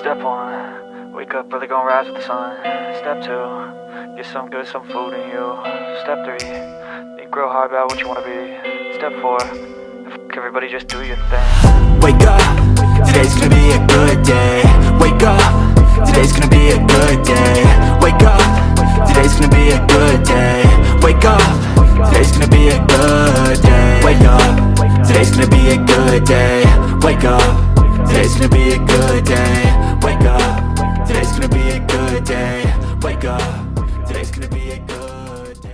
Step 1, wake up early, gonna rise with the sun. Step 2, get some good, some food in you. Step 3, think real hard about what you wanna be. Step 4, everybody just do your thing. Wake up, today's gonna be a good day. Wake up, today's gonna be a good day. Wake up, today's gonna be a good day. Wake up, today's gonna be a good day. Wake up, today's gonna be a good day. Wake up, today's gonna be a good day. Wake up, today's gonna be a good day. Wake up, today's gonna be a good day.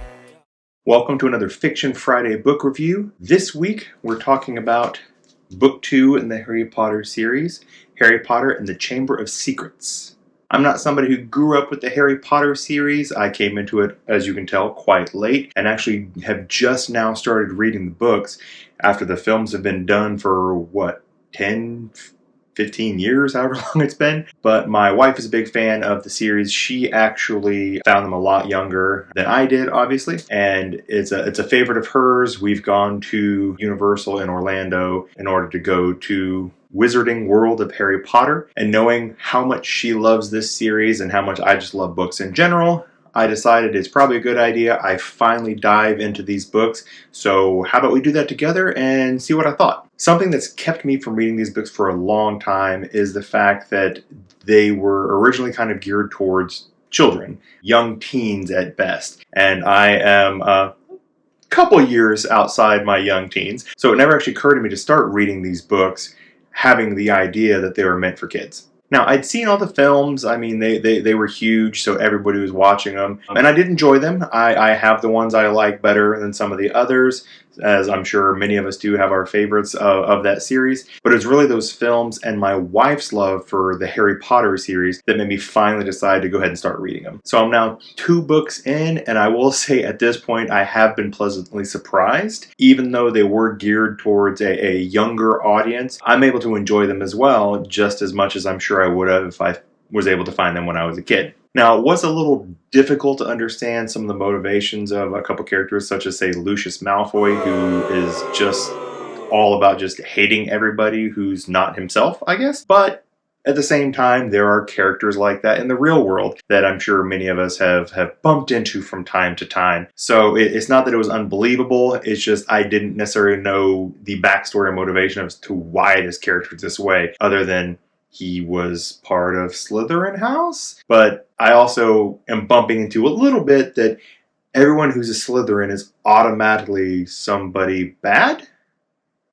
Welcome to another Fiction Friday book review. This week we're talking about Book 2 in the Harry Potter series, Harry Potter and the Chamber of Secrets. I'm not somebody who grew up with the Harry Potter series. I came into it, as you can tell, quite late and actually have just now started reading the books after the films have been done for, 10, 15 years, however long it's been. But my wife is a big fan of the series. She actually found them a lot younger than I did, obviously, and it's a favorite of hers. We've gone to Universal in Orlando in order to go to Wizarding World of Harry Potter, and knowing how much she loves this series and how much I just love books in general, I decided it's probably a good idea I finally dive into these books. So how about we do that together and see what I thought. Something that's kept me from reading these books for a long time is the fact that they were originally kind of geared towards children, young teens at best. And I am a couple years outside my young teens, so it never actually occurred to me to start reading these books having the idea that they were meant for kids. Now, I'd seen all the films. I mean, they were huge, so everybody was watching them. And I did enjoy them. I have the ones I like better than some of the others, as I'm sure many of us do have our favorites of that series. But it was really those films and my wife's love for the Harry Potter series that made me finally decide to go ahead and start reading them. So I'm now 2 books in, and I will say at this point I have been pleasantly surprised. Even though they were geared towards a younger audience, I'm able to enjoy them as well, just as much as I'm sure I would have if I was able to find them when I was a kid. Now, it was a little difficult to understand some of the motivations of a couple characters, such as, say, Lucius Malfoy, who is just all about just hating everybody who's not himself, I guess. But at the same time, there are characters like that in the real world that I'm sure many of us have bumped into from time to time. So it's not that it was unbelievable, it's just I didn't necessarily know the backstory and motivation as to why this character is this way, other than he was part of Slytherin House. But I also am bumping into a little bit that everyone who's a Slytherin is automatically somebody bad.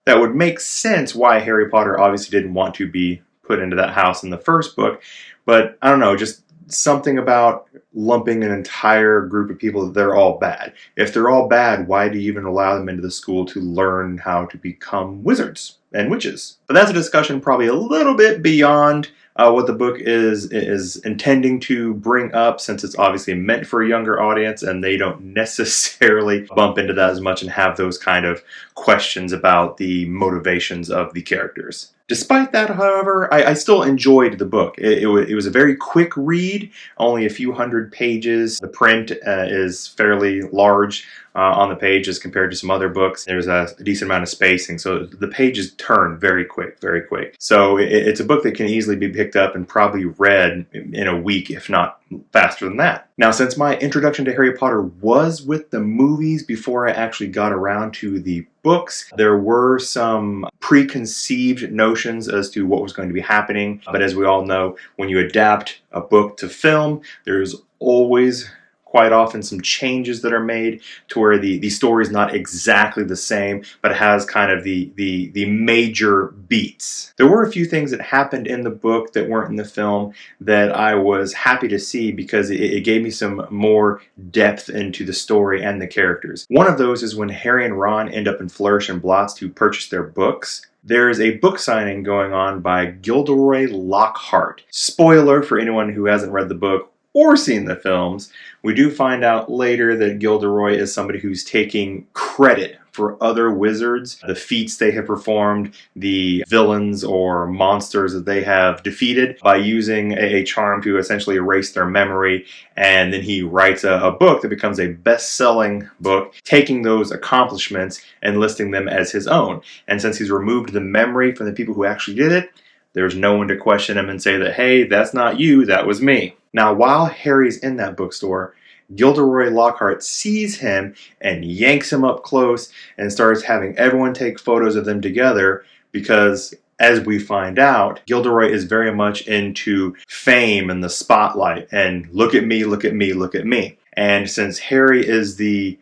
That would make sense why Harry Potter obviously didn't want to be put into that house in the first book. But I don't know, just something about lumping an entire group of people that they're all bad. If they're all bad, why do you even allow them into the school to learn how to become wizards and witches? But that's a discussion probably a little bit beyond what the book is intending to bring up, since it's obviously meant for a younger audience and they don't necessarily bump into that as much and have those kind of questions about the motivations of the characters. Despite that, however, I still enjoyed the book. It was a very quick read, only a few hundred pages. The print is fairly large on the page as compared to some other books. There's a decent amount of spacing, so the pages turn very quick, very quick. So it's a book that can easily be picked up and probably read in a week, if not faster than that. Now, since my introduction to Harry Potter was with the movies before I actually got around to the books, there were some preconceived notions as to what was going to be happening. But as we all know, when you adapt a book to film, there's always quite often some changes that are made to where the story is not exactly the same, but has kind of the major beats. There were a few things that happened in the book that weren't in the film that I was happy to see, because it gave me some more depth into the story and the characters. One of those is when Harry and Ron end up in Flourish and Blotts to purchase their books. There's a book signing going on by Gilderoy Lockhart. Spoiler for anyone who hasn't read the book or seen the films, we do find out later that Gilderoy is somebody who's taking credit for other wizards, the feats they have performed, the villains or monsters that they have defeated, by using a charm to essentially erase their memory. And then he writes a book that becomes a best-selling book, taking those accomplishments and listing them as his own. And since he's removed the memory from the people who actually did it, There's no one to question him and say that, hey, that's not you, that was me. Now, while Harry's in that bookstore, Gilderoy Lockhart sees him and yanks him up close and starts having everyone take photos of them together because, as we find out, Gilderoy is very much into fame and the spotlight and look at me, look at me, look at me. And since Harry is the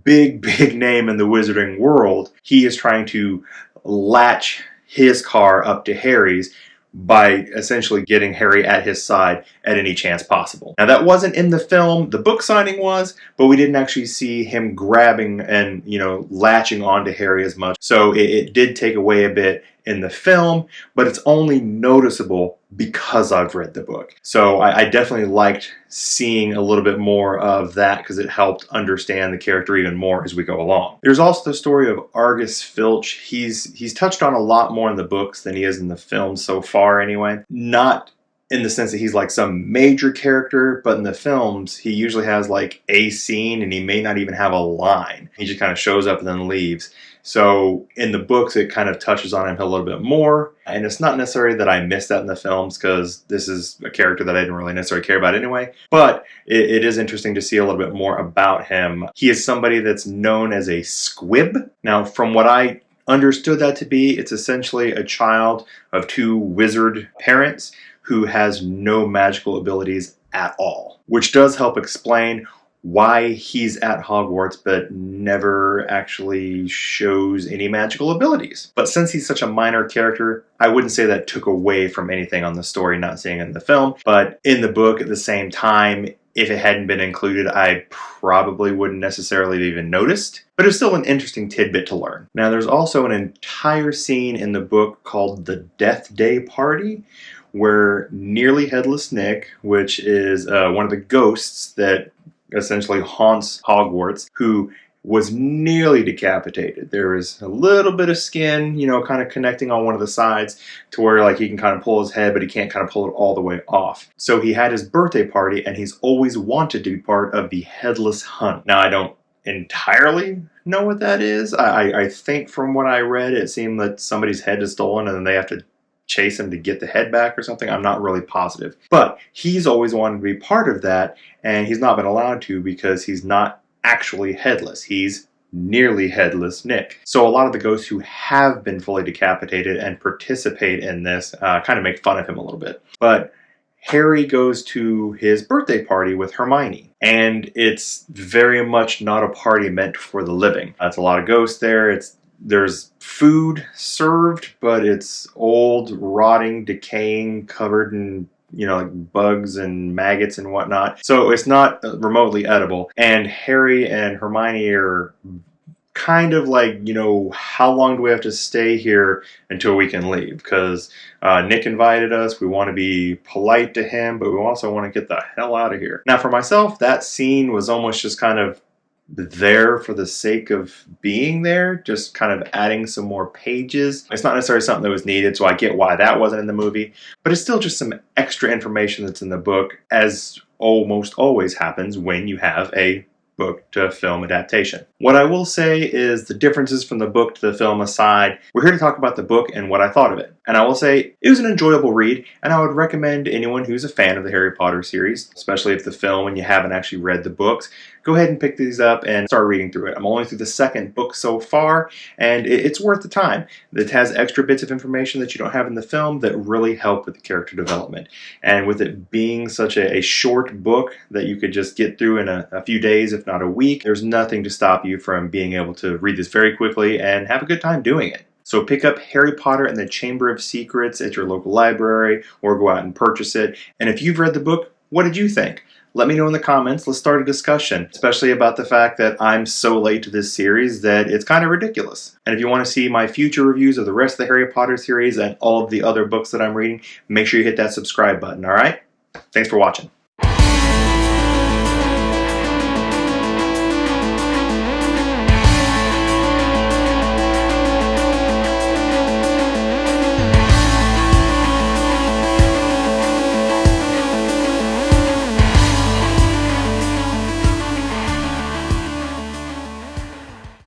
big name in the wizarding world, he is trying to latch his car up to Harry's by essentially getting Harry at his side at any chance possible. Now, that wasn't in the film. The book signing was, but we didn't actually see him grabbing and, latching onto Harry as much. So it did take away a bit in the film, but it's only noticeable because I've read the book. So I definitely liked seeing a little bit more of that because it helped understand the character even more as we go along. There's also the story of Argus Filch. He's touched on a lot more in the books than he is in the film so far anyway. Not in the sense that he's like some major character, but in the films, he usually has like a scene and he may not even have a line. He just kind of shows up and then leaves. So in the books, it kind of touches on him a little bit more. And it's not necessarily that I missed that in the films because this is a character that I didn't really necessarily care about anyway. But it is interesting to see a little bit more about him. He is somebody that's known as a squib. Now, from what I understood that to be, it's essentially a child of two wizard parents who has no magical abilities at all, which does help explain why he's at Hogwarts but never actually shows any magical abilities. But since he's such a minor character, I wouldn't say that took away from anything on the story not seeing it in the film. But in the book at the same time, if it hadn't been included, I probably wouldn't necessarily have even noticed. But it's still an interesting tidbit to learn. Now, there's also an entire scene in the book called the Death Day Party, where Nearly Headless Nick, which is one of the ghosts that essentially haunts Hogwarts, who was nearly decapitated. There is a little bit of skin, kind of connecting on one of the sides to where like he can kind of pull his head, but he can't kind of pull it all the way off. So he had his birthday party and he's always wanted to be part of the Headless Hunt. Now, I don't entirely know what that is. I think from what I read, it seemed that somebody's head is stolen and then they have to chase him to get the head back or something. I'm not really positive. But he's always wanted to be part of that, and he's not been allowed to because he's not actually headless. He's nearly headless Nick. So a lot of the ghosts who have been fully decapitated and participate in this kind of make fun of him a little bit. But Harry goes to his birthday party with Hermione, and it's very much not a party meant for the living. It's a lot of ghosts there. There's food served, but it's old, rotting, decaying, covered in, like bugs and maggots and whatnot. So it's not remotely edible. And Harry and Hermione are kind of like, how long do we have to stay here until we can leave? Because Nick invited us. We want to be polite to him, but we also want to get the hell out of here. Now, for myself, that scene was almost just kind of there for the sake of being there, just kind of adding some more pages. It's not necessarily something that was needed, so I get why that wasn't in the movie, but it's still just some extra information that's in the book, as almost always happens when you have a book to film adaptation. What I will say is the differences from the book to the film aside, we're here to talk about the book and what I thought of it. And I will say it was an enjoyable read, and I would recommend anyone who's a fan of the Harry Potter series, especially if the film and you haven't actually read the books, go ahead and pick these up and start reading through it. I'm only through the second book so far, and it's worth the time. It has extra bits of information that you don't have in the film that really help with the character development. And with it being such a short book that you could just get through in a few days, if not a week, there's nothing to stop you from being able to read this very quickly and have a good time doing it. So pick up Harry Potter and the Chamber of Secrets at your local library or go out and purchase it. And if you've read the book, what did you think? Let me know in the comments. Let's start a discussion, especially about the fact that I'm so late to this series that it's kind of ridiculous. And if you want to see my future reviews of the rest of the Harry Potter series and all of the other books that I'm reading, make sure you hit that subscribe button, all right? Thanks for watching.